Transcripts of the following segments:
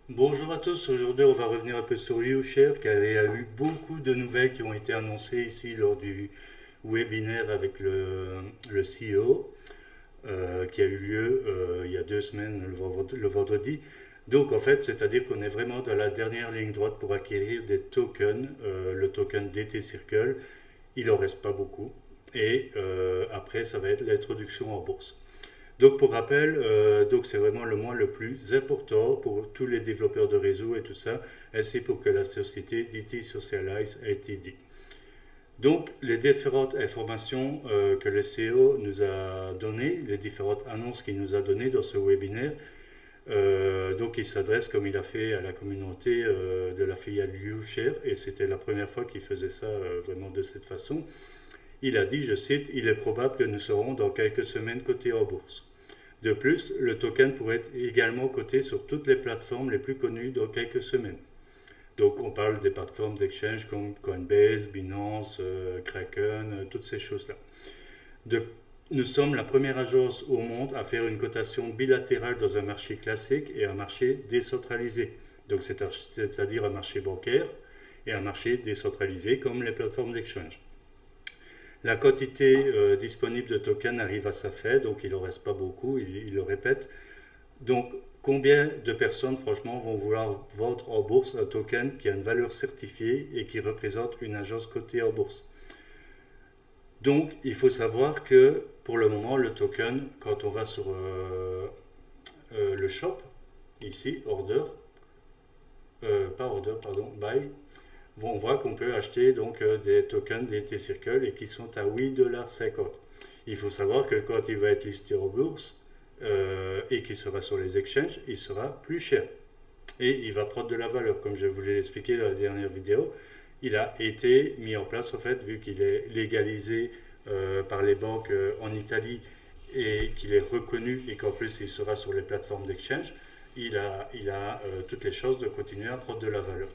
Bonjour à tous, aujourd'hui on va revenir un peu sur YouShare car il y a eu beaucoup de nouvelles qui ont été annoncées ici lors du webinaire avec le CEO qui a eu lieu il y a 2 semaines, le vendredi. Donc en fait, c'est-à-dire qu'on est vraiment dans la dernière ligne droite pour acquérir des tokens, le token DT Circle, il en reste pas beaucoup. Et après, ça va être l'introduction en bourse. Donc pour rappel, donc c'est vraiment le mois le plus important pour tous les développeurs de réseau et tout ça, ainsi pour que la société DT Socialize Ltd. Donc les différentes informations que le CEO nous a données, les différentes annonces qu'il nous a données dans ce webinaire, donc il s'adresse comme il a fait à la communauté de la filiale YouShare et c'était la première fois qu'il faisait ça vraiment de cette façon. Il a dit, je cite, il est probable que nous serons dans quelques semaines cotés en bourse. De plus, le token pourrait être également coté sur toutes les plateformes les plus connues dans quelques semaines. Donc on parle des plateformes d'exchange comme Coinbase, Binance, Kraken, toutes ces choses-là. Nous sommes la première agence au monde à faire une cotation bilatérale dans un marché classique et un marché décentralisé. Donc c'est-à-dire un marché bancaire et un marché décentralisé comme les plateformes d'exchange. La quantité disponible de tokens arrive à sa fin, donc il n'en reste pas beaucoup, il le répète. Donc combien de personnes franchement vont vouloir vendre en bourse un token qui a une valeur certifiée et qui représente une agence cotée en bourse? Donc il faut savoir que pour le moment le token, quand on va sur le shop, ici, order, pas order, pardon, buy, on voit qu'on peut acheter donc des tokens DT Circle et qui sont à 8,50 $. Il faut savoir que quand il va être listé en bourse et qu'il sera sur les exchanges, il sera plus cher. Et il va prendre de la valeur, comme je vous l'ai expliqué dans la dernière vidéo. Il a été mis en place, en fait, vu qu'il est légalisé par les banques en Italie et qu'il est reconnu et qu'en plus il sera sur les plateformes d'exchange, il a toutes les chances de continuer à prendre de la valeur.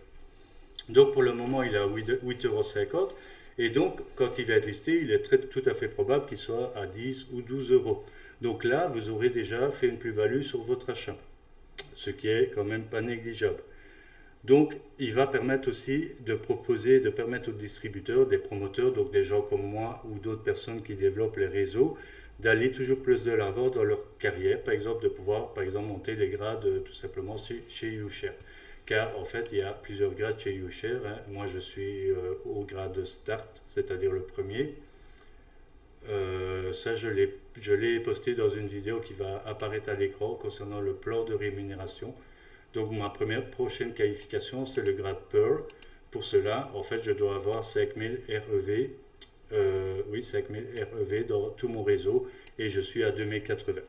Donc pour le moment, il est à 8,50 € et donc quand il va être listé, il est tout à fait probable qu'il soit à 10 ou 12 €. Donc là, vous aurez déjà fait une plus-value sur votre achat, ce qui est quand même pas négligeable. Donc il va permettre aussi de proposer, de permettre aux distributeurs, des promoteurs, donc des gens comme moi ou d'autres personnes qui développent les réseaux, d'aller toujours plus de l'avant dans leur carrière, par exemple de pouvoir monter les grades tout simplement chez YouShare. Car en fait, il y a plusieurs grades chez YouShare. Hein. Moi, je suis au grade Start, c'est-à-dire le premier. Ça, je l'ai posté dans une vidéo qui va apparaître à l'écran concernant le plan de rémunération. Donc, ma prochaine qualification, c'est le grade Pearl. Pour cela, en fait, je dois avoir 5000 REV. Oui, 5000 REV dans tout mon réseau et je suis à 2080.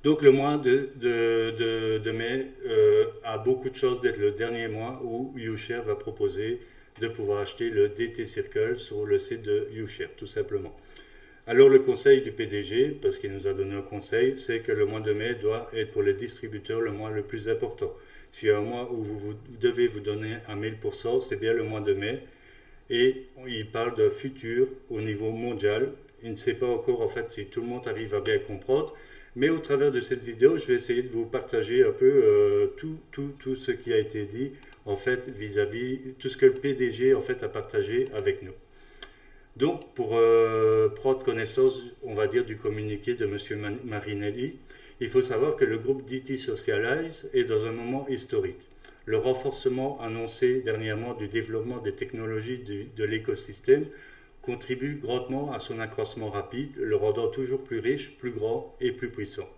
Donc le mois de mai a beaucoup de chances d'être le dernier mois où YouShare va proposer de pouvoir acheter le DT Circle sur le site de YouShare, tout simplement. Alors le conseil du PDG, parce qu'il nous a donné un conseil, c'est que le mois de mai doit être pour les distributeurs le mois le plus important. S'il y a un mois où vous devez vous donner à 1000%, c'est bien le mois de mai. Et il parle de futur au niveau mondial. Il ne sait pas encore en fait si tout le monde arrive à bien comprendre. Mais au travers de cette vidéo, je vais essayer de vous partager un peu tout ce qui a été dit en fait vis-à-vis tout ce que le PDG en fait a partagé avec nous. Donc pour prendre connaissance, on va dire, du communiqué de M. Marinelli, il faut savoir que le groupe DT Socialize est dans un moment historique. Le renforcement annoncé dernièrement du développement des technologies de l'écosystème contribue grandement à son accroissement rapide, le rendant toujours plus riche, plus grand et plus puissant.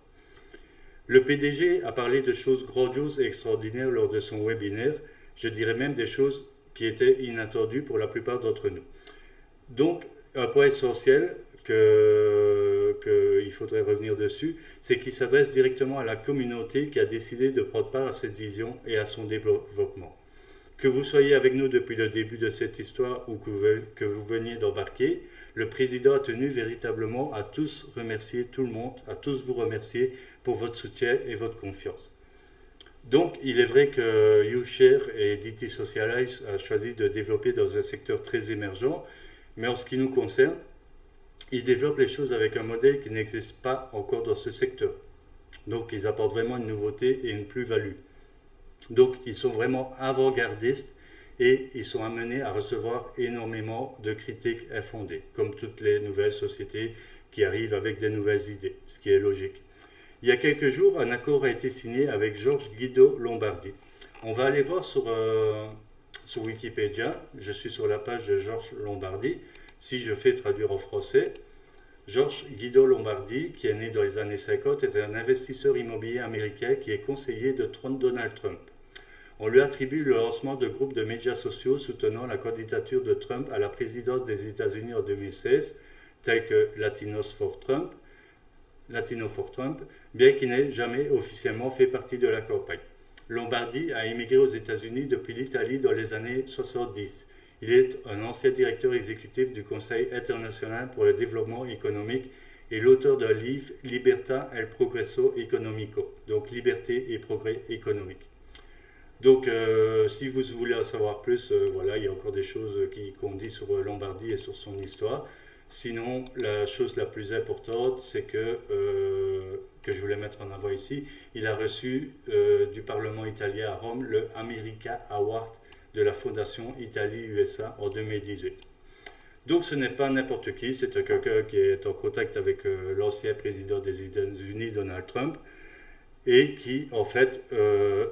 Le PDG a parlé de choses grandioses et extraordinaires lors de son webinaire, je dirais même des choses qui étaient inattendues pour la plupart d'entre nous. Donc, un point essentiel qu'il faudrait revenir dessus, c'est qu'il s'adresse directement à la communauté qui a décidé de prendre part à cette vision et à son développement. Que vous soyez avec nous depuis le début de cette histoire ou que vous veniez d'embarquer, le président a tenu véritablement à tous remercier tout le monde, à tous vous remercier pour votre soutien et votre confiance. Donc, il est vrai que YouShare et DT Socialize a choisi de développer dans un secteur très émergent Mais en ce qui nous concerne, ils développent les choses avec un modèle qui n'existe pas encore dans ce secteur. Donc ils apportent vraiment une nouveauté et une plus-value. Donc ils sont vraiment avant-gardistes et ils sont amenés à recevoir énormément de critiques infondées, comme toutes les nouvelles sociétés qui arrivent avec des nouvelles idées, ce qui est logique. Il y a quelques jours, un accord a été signé avec Georges Guido Lombardi. On va aller voir sur Wikipédia, je suis sur la page de Georges Lombardi. Si je fais traduire en français, Georges Guido Lombardi, qui est né dans les années 50, est un investisseur immobilier américain qui est conseiller de Donald Trump. On lui attribue le lancement de groupes de médias sociaux soutenant la candidature de Trump à la présidence des États-Unis en 2016, tels que Latino for Trump, bien qu'il n'ait jamais officiellement fait partie de la campagne. Lombardi a émigré aux États-Unis depuis l'Italie dans les années 70. Il est un ancien directeur exécutif du Conseil international pour le développement économique et l'auteur d'un livre Libertà e Progresso Economico, donc Liberté et Progrès économique. Donc, si vous voulez en savoir plus, voilà, il y a encore des choses qu'on dit sur Lombardi et sur son histoire. Sinon, la chose la plus importante, c'est que je voulais mettre en avant ici, il a reçu du Parlement italien à Rome le America Award de la Fondation Italie-USA en 2018. Donc ce n'est pas n'importe qui, c'est quelqu'un qui est en contact avec l'ancien président des États-Unis, Donald Trump, et qui en fait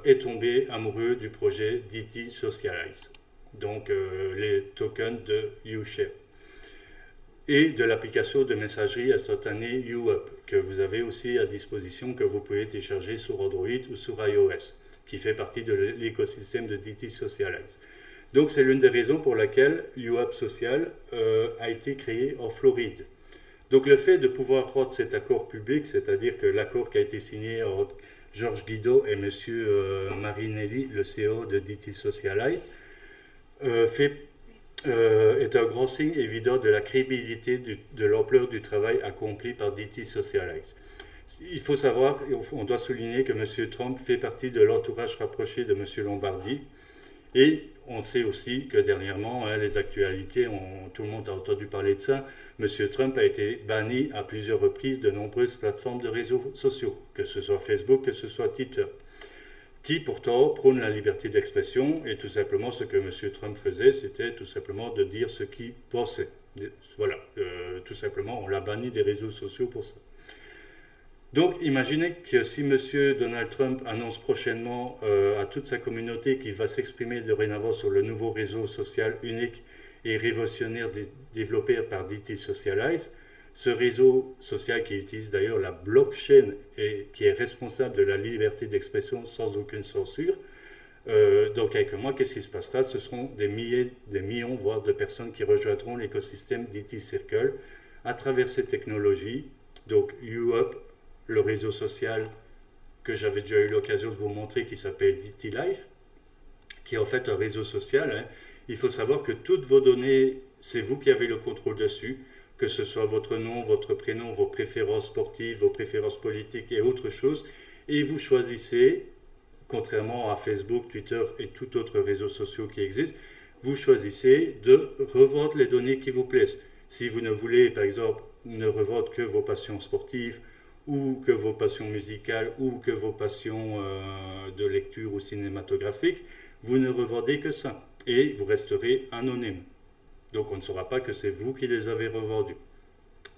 est tombé amoureux du projet DT Socialize, donc les tokens de YouShare, et de l'application de messagerie instantanée YouUp, que vous avez aussi à disposition, que vous pouvez télécharger sur Android ou sur iOS, qui fait partie de l'écosystème de DT Socialize. Donc c'est l'une des raisons pour laquelle YouUp Social a été créé en Floride. Donc le fait de pouvoir rendre cet accord public, c'est-à-dire que l'accord qui a été signé entre Georges Guido et M. Marinelli, le CEO de DT Socialize, est un grand signe évident de la crédibilité de l'ampleur du travail accompli par DT Socialize. Il faut savoir, on doit souligner que M. Trump fait partie de l'entourage rapproché de M. Lombardi, et on sait aussi que dernièrement, les actualités, tout le monde a entendu parler de ça, M. Trump a été banni à plusieurs reprises de nombreuses plateformes de réseaux sociaux, que ce soit Facebook, que ce soit Twitter, qui pourtant prônent la liberté d'expression, et tout simplement ce que M. Trump faisait, c'était tout simplement de dire ce qu'il pensait. Voilà, tout simplement, on l'a banni des réseaux sociaux pour ça. Donc, imaginez que si M. Donald Trump annonce prochainement à toute sa communauté qu'il va s'exprimer dorénavant sur le nouveau réseau social unique et révolutionnaire développé par DT Socialize, ce réseau social qui utilise d'ailleurs la blockchain et qui est responsable de la liberté d'expression sans aucune censure, dans quelques mois, qu'est-ce qui se passera? Ce seront des millions, voire de personnes qui rejoindront l'écosystème DT Circle à travers ces technologies. Donc, YouUp, le réseau social que j'avais déjà eu l'occasion de vous montrer, qui s'appelle DT Life, qui est en fait un réseau social. Il faut savoir que toutes vos données, c'est vous qui avez le contrôle dessus, que ce soit votre nom, votre prénom, vos préférences sportives, vos préférences politiques et autre chose, et vous choisissez, contrairement à Facebook, Twitter et tout autre réseau social qui existe, vous choisissez de revendre les données qui vous plaisent. Si vous ne voulez, par exemple, ne revendre que vos passions sportives, ou que vos passions musicales, ou que vos passions de lecture ou cinématographique, vous ne revendez que ça, et vous resterez anonyme. Donc on ne saura pas que c'est vous qui les avez revendus.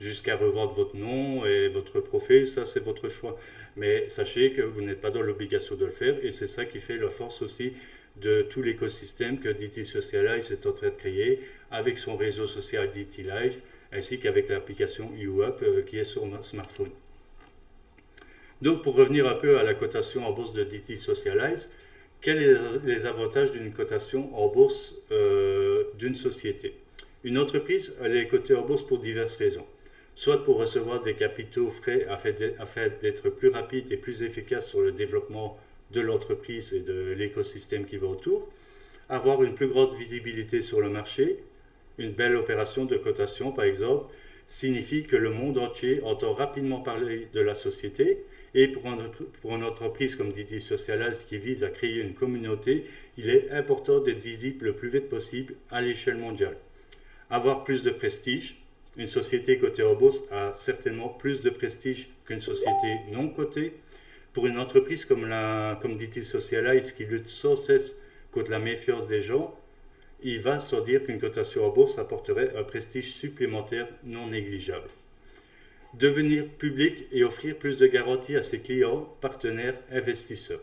Jusqu'à revendre votre nom et votre profil, ça c'est votre choix. Mais sachez que vous n'êtes pas dans l'obligation de le faire, et c'est ça qui fait la force aussi de tout l'écosystème que DT Socialize est en train de créer, avec son réseau social DT Life, ainsi qu'avec l'application YouUp qui est sur smartphone. Donc pour revenir un peu à la cotation en bourse de DT Socialize, quels sont les avantages d'une cotation en bourse d'une société? Une entreprise, elle est cotée en bourse pour diverses raisons. Soit pour recevoir des capitaux frais afin d'être plus rapide et plus efficace sur le développement de l'entreprise et de l'écosystème qui va autour, avoir une plus grande visibilité sur le marché. Une belle opération de cotation, par exemple, signifie que le monde entier entend rapidement parler de la société, et pour une entreprise comme DT Socialize qui vise à créer une communauté, il est important d'être visible le plus vite possible à l'échelle mondiale. Avoir plus de prestige. Une société cotée en bourse a certainement plus de prestige qu'une société non cotée. Pour une entreprise comme dit-il Socialize, qui lutte sans cesse contre la méfiance des gens, il va sans dire qu'une cotation en bourse apporterait un prestige supplémentaire non négligeable. Devenir public et offrir plus de garanties à ses clients, partenaires, investisseurs.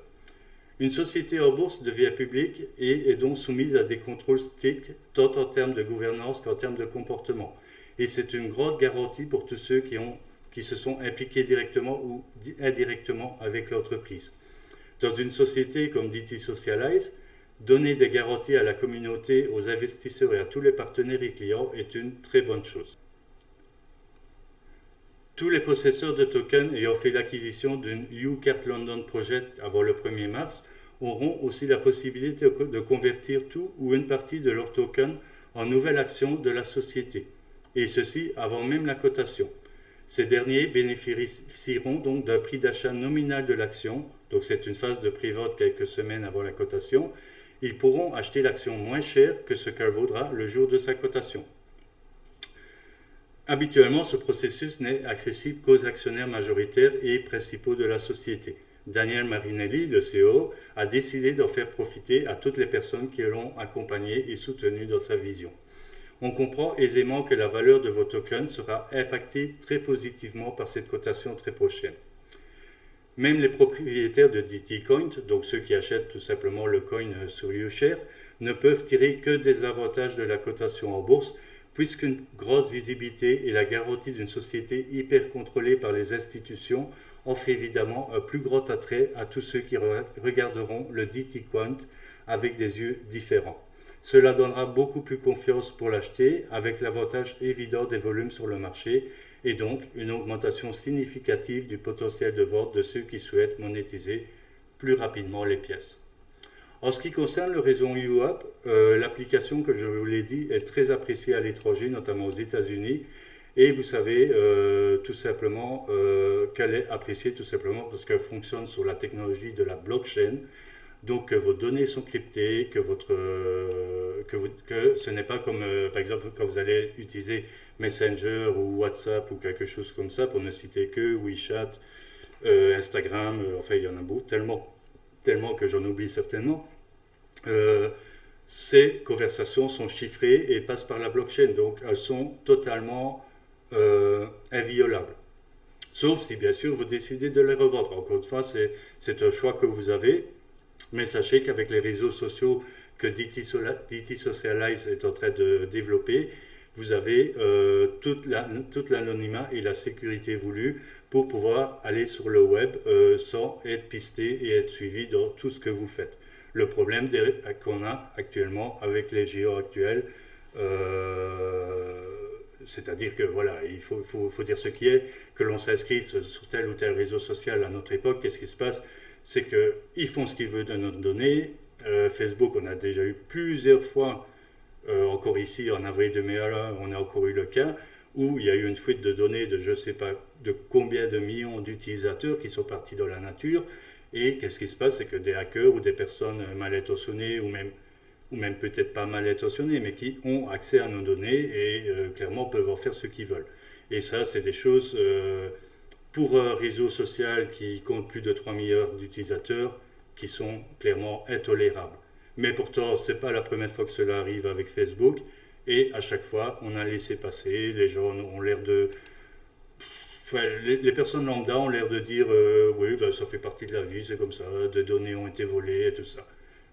Une société en bourse devient publique et est donc soumise à des contrôles stricts, tant en termes de gouvernance qu'en termes de comportement. Et c'est une grande garantie pour tous ceux qui se sont impliqués directement ou indirectement avec l'entreprise. Dans une société comme DT Socialize, donner des garanties à la communauté, aux investisseurs et à tous les partenaires et clients est une très bonne chose. Tous les possesseurs de tokens ayant fait l'acquisition d'une UCART London Project avant le 1er mars auront aussi la possibilité de convertir tout ou une partie de leur token en nouvelle action de la société, et ceci avant même la cotation. Ces derniers bénéficieront donc d'un prix d'achat nominal de l'action, donc c'est une phase de pré-vente quelques semaines avant la cotation. Ils pourront acheter l'action moins cher que ce qu'elle vaudra le jour de sa cotation. Habituellement, ce processus n'est accessible qu'aux actionnaires majoritaires et principaux de la société. Daniel Marinelli, le CEO, a décidé d'en faire profiter à toutes les personnes qui l'ont accompagné et soutenu dans sa vision. On comprend aisément que la valeur de vos tokens sera impactée très positivement par cette cotation très prochaine. Même les propriétaires de DT Coin, donc ceux qui achètent tout simplement le coin sur UShare, ne peuvent tirer que des avantages de la cotation en bourse, puisqu'une grande visibilité et la garantie d'une société hyper contrôlée par les institutions offrent évidemment un plus grand attrait à tous ceux qui regarderont le DT Quant avec des yeux différents. Cela donnera beaucoup plus confiance pour l'acheter, avec l'avantage évident des volumes sur le marché et donc une augmentation significative du potentiel de vente de ceux qui souhaitent monétiser plus rapidement les pièces. En ce qui concerne le réseau UAP, l'application, que je vous l'ai dit, est très appréciée à l'étranger, notamment aux États-Unis. Et vous savez tout simplement qu'elle est appréciée tout simplement parce qu'elle fonctionne sur la technologie de la blockchain. Donc que vos données sont cryptées, que ce n'est pas comme par exemple quand vous allez utiliser Messenger ou WhatsApp ou quelque chose comme ça, pour ne citer que WeChat, Instagram, enfin il y en a beaucoup, tellement que j'en oublie certainement. Ces conversations sont chiffrées et passent par la blockchain, donc elles sont totalement inviolables. Sauf si bien sûr vous décidez de les revendre. Encore une fois, c'est un choix que vous avez, mais sachez qu'avec les réseaux sociaux que DT Socialize est en train de développer, vous avez toute l'anonymat et la sécurité voulue pour pouvoir aller sur le web sans être pisté et être suivi dans tout ce que vous faites. Le problème qu'on a actuellement avec les géants actuels, c'est-à-dire que voilà, il faut dire ce qui est, que l'on s'inscrive sur tel ou tel réseau social à notre époque, qu'est-ce qui se passe? C'est qu'ils font ce qu'ils veulent de nos données. Facebook, on a déjà eu plusieurs fois, encore ici en avril 2001, on a encore eu le cas où il y a eu une fuite de données de je ne sais pas de combien de millions d'utilisateurs qui sont partis dans la nature. Et qu'est-ce qui se passe? C'est que des hackers ou des personnes mal intentionnées ou même peut-être pas mal intentionnées, mais qui ont accès à nos données et clairement peuvent en faire ce qu'ils veulent. Et ça, c'est des choses, pour un réseau social qui compte plus de 3 milliards d'utilisateurs, qui sont clairement intolérables. Mais pourtant, ce n'est pas la première fois que cela arrive avec Facebook, et à chaque fois, on a laissé passer, les gens ont l'air de... Enfin, les personnes lambda ont l'air de dire oui, ben, ça fait partie de la vie, c'est comme ça, des données ont été volées et tout ça.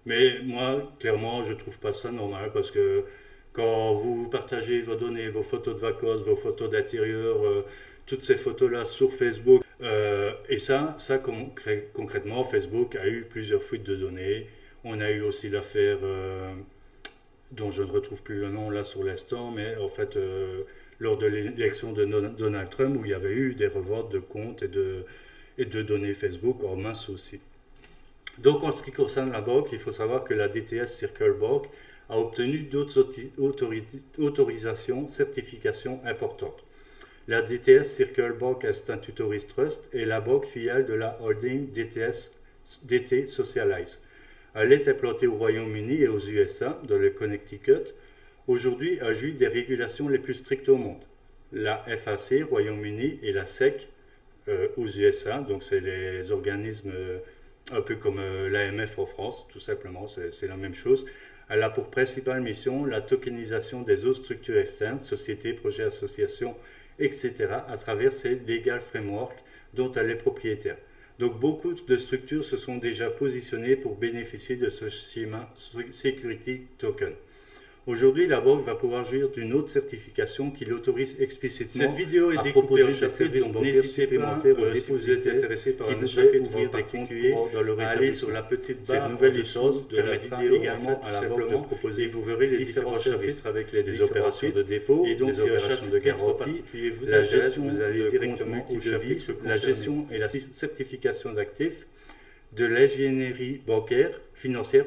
Mais moi, clairement, je ne trouve pas ça normal parce que quand vous partagez vos données, vos photos de vacances, vos photos d'intérieur, toutes ces photos-là sur Facebook, et ça concrètement, Facebook a eu plusieurs fuites de données. On a eu aussi l'affaire dont je ne retrouve plus le nom là sur l'instant, mais en fait... lors de l'élection de Donald Trump, où il y avait eu des reventes de comptes et de données Facebook en masse aussi. Donc en ce qui concerne la banque, il faut savoir que la DTS Circle Bank a obtenu d'autres autorisations, certifications importantes. La DTS Circle Bank Institutoris Trust est la banque filiale de la holding DT Socialize. Elle est implantée au Royaume-Uni et aux USA, dans le Connecticut. aujourd'hui a joui des régulations les plus strictes au monde. La FAC, Royaume-Uni, et la SEC aux USA, donc c'est les organismes un peu comme l'AMF en France, tout simplement, c'est la même chose. Elle a pour principale mission la tokenisation des autres structures externes, sociétés, projets, associations, etc., à travers ces legal frameworks dont elle est propriétaire. Donc beaucoup de structures se sont déjà positionnées pour bénéficier de ce schéma Security Token. Aujourd'hui, la banque va pouvoir jouir d'une autre certification qui l'autorise explicitement Cette vidéo est à découpée proposer en des chapitres, services donc bancaires n'hésitez pas, supplémentaires aux si vous êtes dépositaires intéressé par qui un voudraient chapitre ouvrir en des particulier, comptes dans leur allez établissement. sur la petite Cette barre nouvelle en licence dessous de la permettra vidéo, également à la banque de proposer, et vous verrez les différents différents services chapitres avec les des différentes opérations suites. de dépôt, Et donc, des si un opérations de chapitre en garantie, particulier vous la intéresse, gestion vous allez de directement comptes au multidevises, chapitre la concerné. gestion et la certification d'actifs, de l'ingénierie bancaire, financière,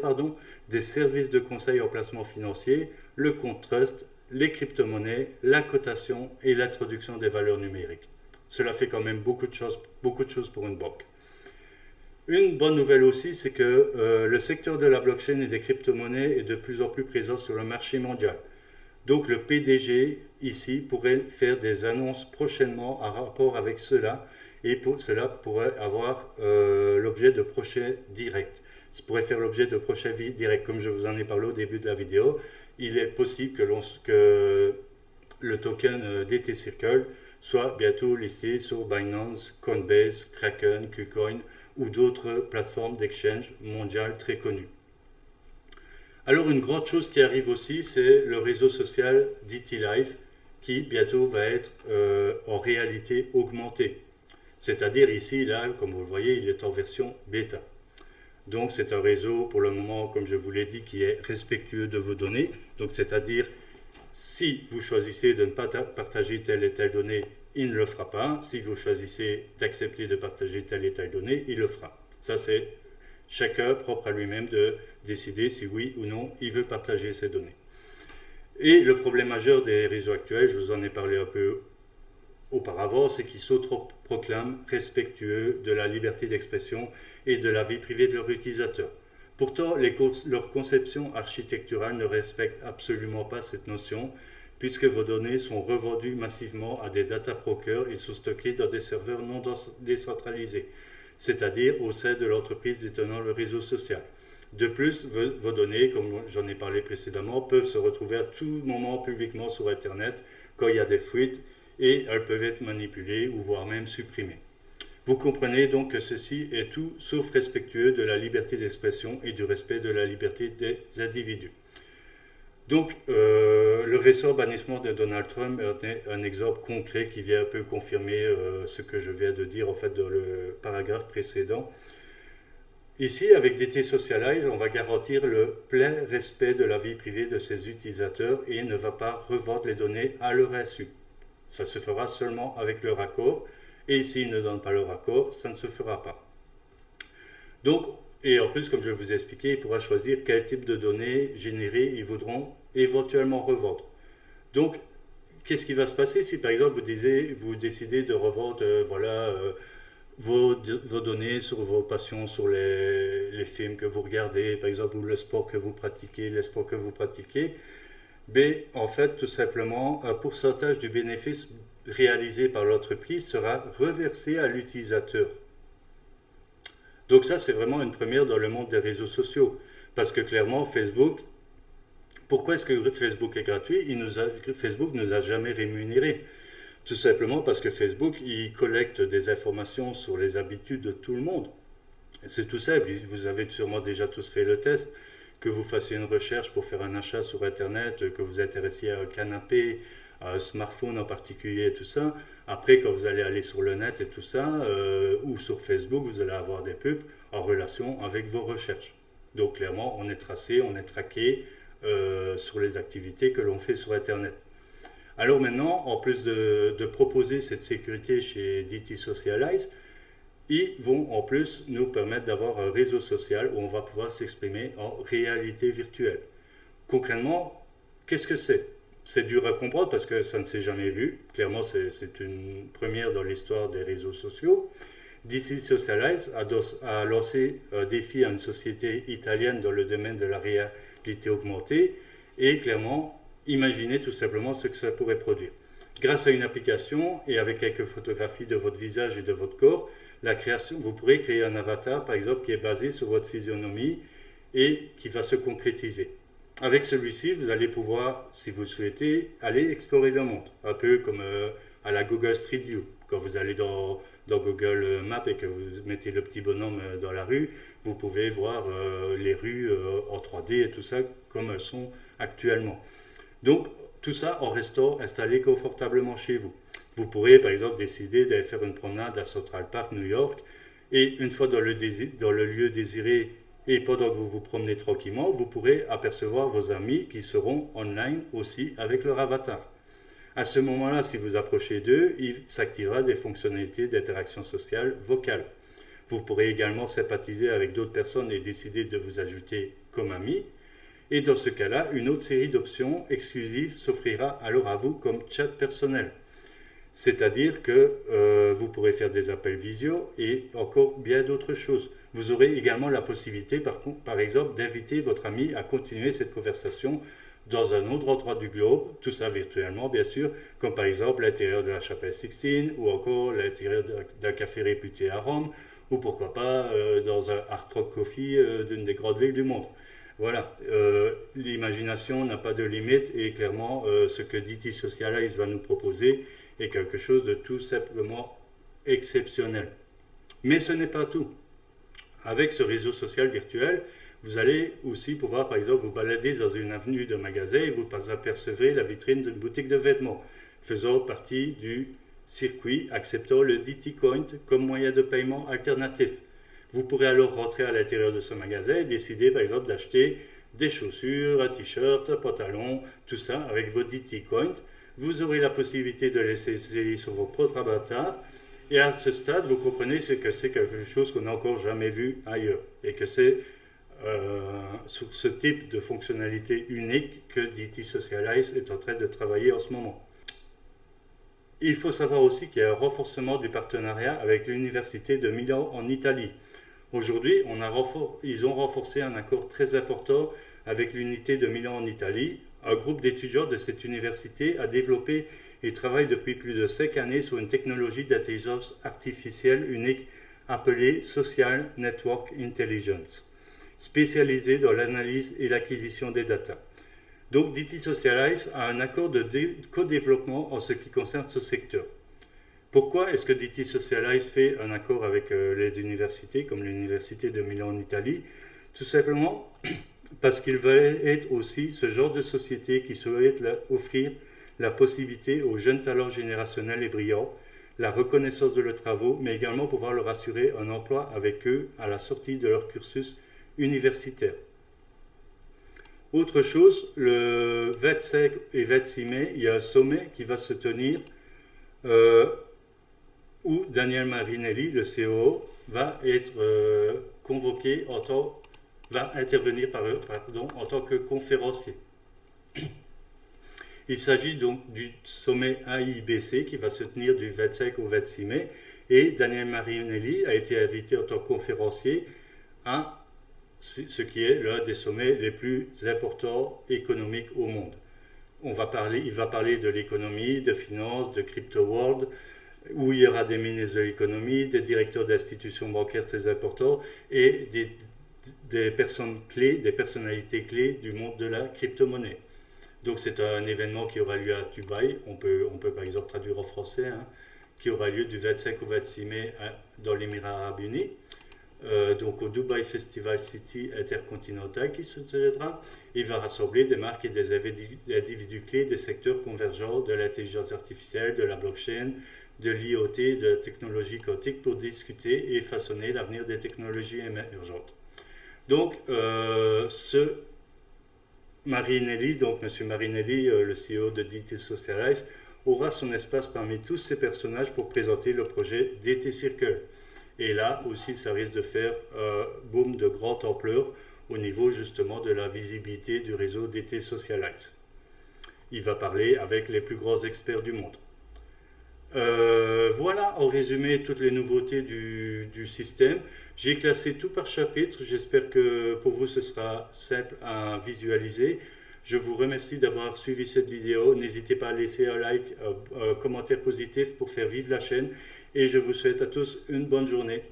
des services de conseil en placement financier, le compte trust, les crypto-monnaies, la cotation et l'introduction des valeurs numériques. Cela fait quand même beaucoup de choses pour une banque. Une bonne nouvelle aussi, c'est que le secteur de la blockchain et des crypto-monnaies est de plus en plus présent sur le marché mondial. Donc le PDG ici pourrait faire des annonces prochainement en rapport avec cela, et cela pourrait avoir l'objet de projets directs. Ça pourrait faire l'objet de projets directs, comme je vous en ai parlé au début de la vidéo. Il est possible que le token DT Circle soit bientôt listé sur Binance, Coinbase, Kraken, KuCoin ou d'autres plateformes d'exchange mondiales très connues. Alors une grande chose qui arrive aussi, c'est le réseau social DT Live qui bientôt va être en réalité augmenté. C'est-à-dire ici, là, comme vous le voyez, il est en version bêta. Donc c'est un réseau pour le moment, comme je vous l'ai dit, qui est respectueux de vos données. Donc c'est-à-dire, si vous choisissez de ne pas partager telle et telle donnée, il ne le fera pas. Si vous choisissez d'accepter de partager telle et telle donnée, il le fera. Ça c'est chacun propre à lui-même de décider si oui ou non il veut partager ces données. Et le problème majeur des réseaux actuels, je vous en ai parlé un peu auparavant, c'est qu'ils s'autoproclament respectueux de la liberté d'expression et de la vie privée de leurs utilisateurs. Pourtant, leur conception architecturale ne respecte absolument pas cette notion, puisque vos données sont revendues massivement à des data brokers et sont stockées dans des serveurs non décentralisés, c'est-à-dire au sein de l'entreprise détenant le réseau social. De plus, vos données, comme j'en ai parlé précédemment, peuvent se retrouver à tout moment publiquement sur Internet quand il y a des fuites, et elles peuvent être manipulées ou voire même supprimées. Vous comprenez donc que ceci est tout sauf respectueux de la liberté d'expression et du respect de la liberté des individus. Donc, le récent bannissement de Donald Trump est un exemple concret qui vient un peu confirmer ce que je viens de dire en fait dans le paragraphe précédent. Ici, avec DT Socialize, on va garantir le plein respect de la vie privée de ses utilisateurs et ne va pas revendre les données à leur insu. Ça se fera seulement avec leur accord, et s'ils ne donnent pas leur accord, ça ne se fera pas. Donc, et en plus, comme je vous ai expliqué, il pourra choisir quel type de données générées ils voudront éventuellement revendre. Donc, qu'est-ce qui va se passer si par exemple vous décidez de revendre vos données sur vos passions, sur les films que vous regardez, par exemple, ou le sport que vous pratiquez, les sports que vous pratiquez, mais en fait, tout simplement, un pourcentage du bénéfice réalisé par l'entreprise sera reversé à l'utilisateur. Donc ça, c'est vraiment une première dans le monde des réseaux sociaux. Parce que clairement, Facebook, pourquoi est-ce que Facebook est gratuit? Facebook ne nous a jamais rémunérés. Tout simplement parce que Facebook, il collecte des informations sur les habitudes de tout le monde. C'est tout simple, vous avez sûrement déjà tous fait le test. Que vous fassiez une recherche pour faire un achat sur Internet, que vous intéressiez à un canapé, à un smartphone en particulier, tout ça. Après, quand vous allez aller sur le net et tout ça, ou sur Facebook, vous allez avoir des pubs en relation avec vos recherches. Donc clairement, on est tracé, on est traqué sur les activités que l'on fait sur Internet. Alors maintenant, en plus de proposer cette sécurité chez DT Socialize, ils vont en plus nous permettre d'avoir un réseau social où on va pouvoir s'exprimer en réalité virtuelle. Concrètement, qu'est-ce que c'est? C'est dur à comprendre parce que ça ne s'est jamais vu. Clairement, c'est une première dans l'histoire des réseaux sociaux. DT Socialize a lancé un défi à une société italienne dans le domaine de la réalité augmentée et clairement, imaginez tout simplement ce que ça pourrait produire. Grâce à une application et avec quelques photographies de votre visage et de votre corps, vous pourrez créer un avatar, par exemple, qui est basé sur votre physionomie et qui va se concrétiser. Avec celui-ci, vous allez pouvoir, si vous le souhaitez, aller explorer le monde, un peu comme à la Google Street View. Quand vous allez dans Google Maps et que vous mettez le petit bonhomme dans la rue, vous pouvez voir les rues en 3D et tout ça comme elles sont actuellement. Donc, tout ça en restant installé confortablement chez vous. Vous pourrez, par exemple, décider d'aller faire une promenade à Central Park, New York, et une fois dans le lieu désiré, et pendant que vous vous promenez tranquillement, vous pourrez apercevoir vos amis qui seront online aussi avec leur avatar. À ce moment-là, si vous approchez d'eux, il s'activera des fonctionnalités d'interaction sociale vocale. Vous pourrez également sympathiser avec d'autres personnes et décider de vous ajouter comme ami. Et dans ce cas-là, une autre série d'options exclusives s'offrira alors à vous comme chat personnel. C'est-à-dire que vous pourrez faire des appels visio et encore bien d'autres choses. Vous aurez également la possibilité, par exemple, d'inviter votre ami à continuer cette conversation dans un autre endroit du globe, tout ça virtuellement bien sûr, comme par exemple l'intérieur de la chapelle Sixtine ou encore l'intérieur d'un café réputé à Rome ou pourquoi pas dans un Hard Rock Coffee d'une des grandes villes du monde. Voilà, l'imagination n'a pas de limite et clairement ce que DT Socialize va nous proposer est quelque chose de tout simplement exceptionnel. Mais ce n'est pas tout. Avec ce réseau social virtuel, vous allez aussi pouvoir, par exemple, vous balader dans une avenue de magasins et vous apercevrez la vitrine d'une boutique de vêtements, faisant partie du circuit acceptant le DT Coin comme moyen de paiement alternatif. Vous pourrez alors rentrer à l'intérieur de ce magasin et décider, par exemple, d'acheter des chaussures, un t-shirt, un pantalon, tout ça avec vos DT Coin. Vous aurez la possibilité de les essayer sur vos propres avatars. Et à ce stade, vous comprenez que c'est quelque chose qu'on n'a encore jamais vu ailleurs. Et que c'est sur ce type de fonctionnalité unique que DT Socialize est en train de travailler en ce moment. Il faut savoir aussi qu'il y a un renforcement du partenariat avec l'Université de Milan en Italie. Aujourd'hui, ils ont renforcé un accord très important avec l'unité de Milan en Italie. Un groupe d'étudiants de cette université a développé et travaille depuis plus de 5 années sur une technologie d'intelligence artificielle unique appelée Social Network Intelligence, spécialisée dans l'analyse et l'acquisition des data. Donc DT Socialize a un accord de co-développement en ce qui concerne ce secteur. Pourquoi est-ce que DT Socialize fait un accord avec les universités, comme l'Université de Milan en Italie? Tout simplement parce qu'il va être aussi ce genre de société qui souhaite offrir la possibilité aux jeunes talents générationnels et brillants, la reconnaissance de leurs travaux, mais également pouvoir leur assurer un emploi avec eux à la sortie de leur cursus universitaire. Autre chose, le 25 et 26 mai, il y a un sommet qui va se tenir où Daniel Marinelli, le COO, va être convoqué va intervenir en tant que conférencier. Il s'agit donc du sommet AIBC qui va se tenir du 25 au 26 mai et Daniel Marinelli a été invité en tant que conférencier à ce qui est l'un des sommets les plus importants économiques au monde. Il va parler de l'économie, de finances, de crypto world, où il y aura des ministres de l'économie, des directeurs d'institutions bancaires très importants et des personnes clés, des personnalités clés du monde de la crypto-monnaie. Donc c'est un événement qui aura lieu à Dubaï, on peut par exemple traduire en français, qui aura lieu du 25 au 26 mai dans l'Émirat Arabes Unis, donc au Dubai Festival City Intercontinental qui se tiendra. Il va rassembler des marques et des individus clés des secteurs convergents de l'intelligence artificielle, de la blockchain, de l'IoT, de la technologie quantique pour discuter et façonner l'avenir des technologies émergentes. Donc, Marinelli, donc M. Marinelli, le CEO de DT Socialize, aura son espace parmi tous ces personnages pour présenter le projet DT Circle. Et là aussi, ça risque de faire un boom de grande ampleur au niveau justement de la visibilité du réseau DT Socialize. Il va parler avec les plus grands experts du monde. Voilà en résumé toutes les nouveautés du système. J'ai classé tout par chapitre, j'espère que pour vous ce sera simple à visualiser. Je vous remercie d'avoir suivi cette vidéo. N'hésitez pas à laisser un like, un commentaire positif pour faire vivre la chaîne. Et je vous souhaite à tous une bonne journée.